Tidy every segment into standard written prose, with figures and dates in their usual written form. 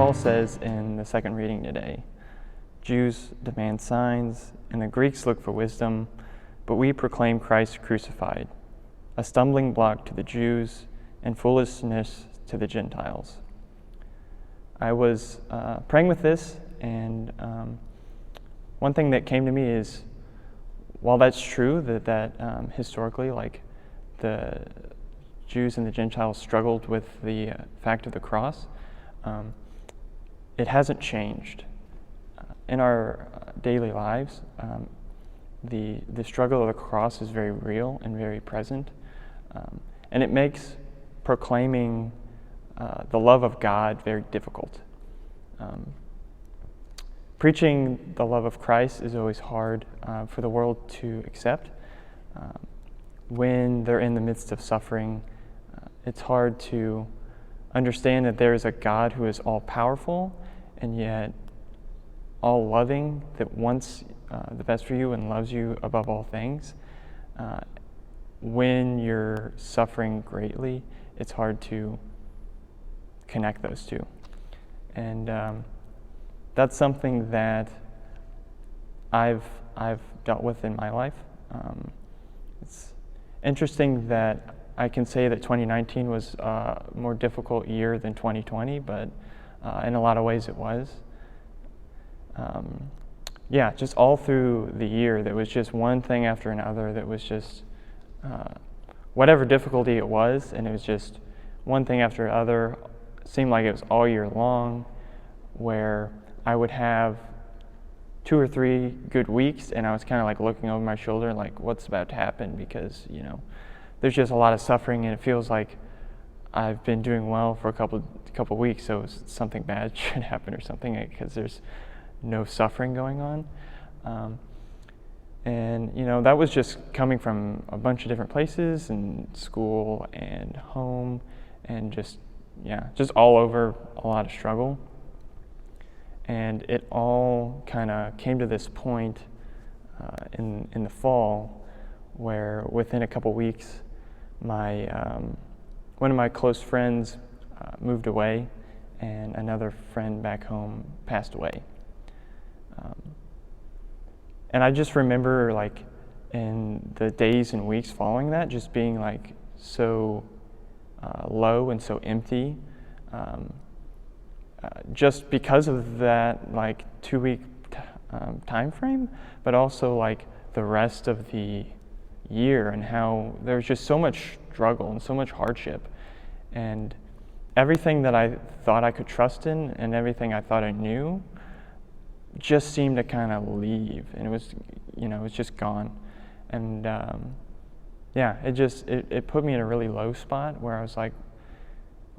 Paul says in the second reading today, Jews demand signs, and the Greeks look for wisdom, but we proclaim Christ crucified, a stumbling block to the Jews and foolishness to the Gentiles. I was praying with this, and one thing that came to me is, while that's true, that historically, like, the Jews and the Gentiles struggled with the fact of the cross, it hasn't changed. In our daily lives, the struggle of the cross is very real and very present, and it makes proclaiming the love of God very difficult. Preaching the love of Christ is always hard for the world to accept. When they're in the midst of suffering, it's hard to understand that there is a God who is all-powerful and yet all-loving, that wants the best for you and loves you above all things. When you're suffering greatly, it's hard to connect those two. And that's something that I've dealt with in my life. It's interesting that I can say that 2019 was a more difficult year than 2020, but in a lot of ways it was. Just all through the year, there was just one thing after another that was just whatever difficulty it was, and it was just one thing after another. It seemed like it was all year long, where I would have 2 or 3 good weeks, and I was kind of like looking over my shoulder, like, what's about to happen? Because, there's just a lot of suffering, and it feels like I've been doing well for a couple weeks, so something bad should happen or something, because there's no suffering going on. And that was just coming from a bunch of different places, and school and home, and just all over, a lot of struggle. And it all kind of came to this point in the fall, where within a couple weeks, one of my close friends moved away, and another friend back home passed away. And I just remember, like, in the days and weeks following that, just being like so low and so empty, just because of that, like, 2-week time frame, but also like the rest of the year, and how there's just so much struggle and so much hardship, and everything that I thought I could trust in and everything I thought I knew just seemed to kind of leave, and it was just gone. And it put me in a really low spot where I was like,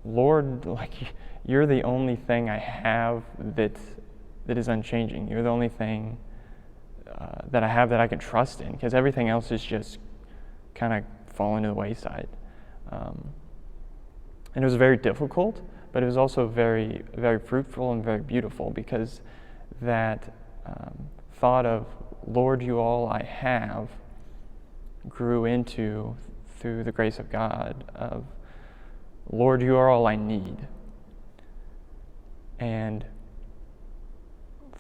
Lord, like, you're the only thing I have that is unchanging. You're the only thing that I have that I can trust in, because everything else is just kind of falling to the wayside. And it was very difficult, but it was also very, very fruitful and very beautiful, because that thought of, Lord, you all I have, grew into, through the grace of God, of, Lord, you are all I need. And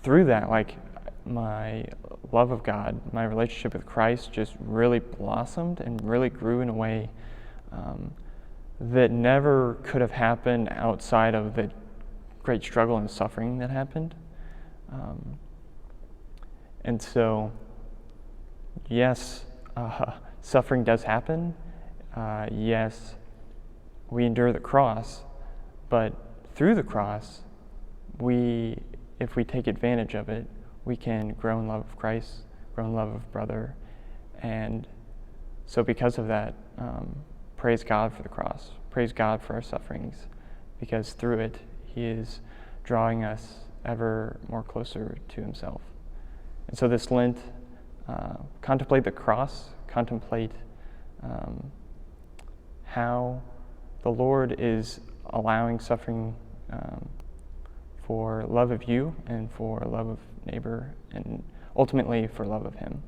through that, like, my love of God, my relationship with Christ just really blossomed and really grew in a way that never could have happened outside of the great struggle and suffering that happened. And so, yes, suffering does happen. Yes, we endure the cross, but through the cross, if we take advantage of it, we can grow in love of Christ, grow in love of brother. And so because of that, praise God for the cross, praise God for our sufferings, because through it, He is drawing us ever more closer to Himself. And so this Lent, contemplate the cross, contemplate how the Lord is allowing suffering for love of you and for love of neighbor, and ultimately for love of Him.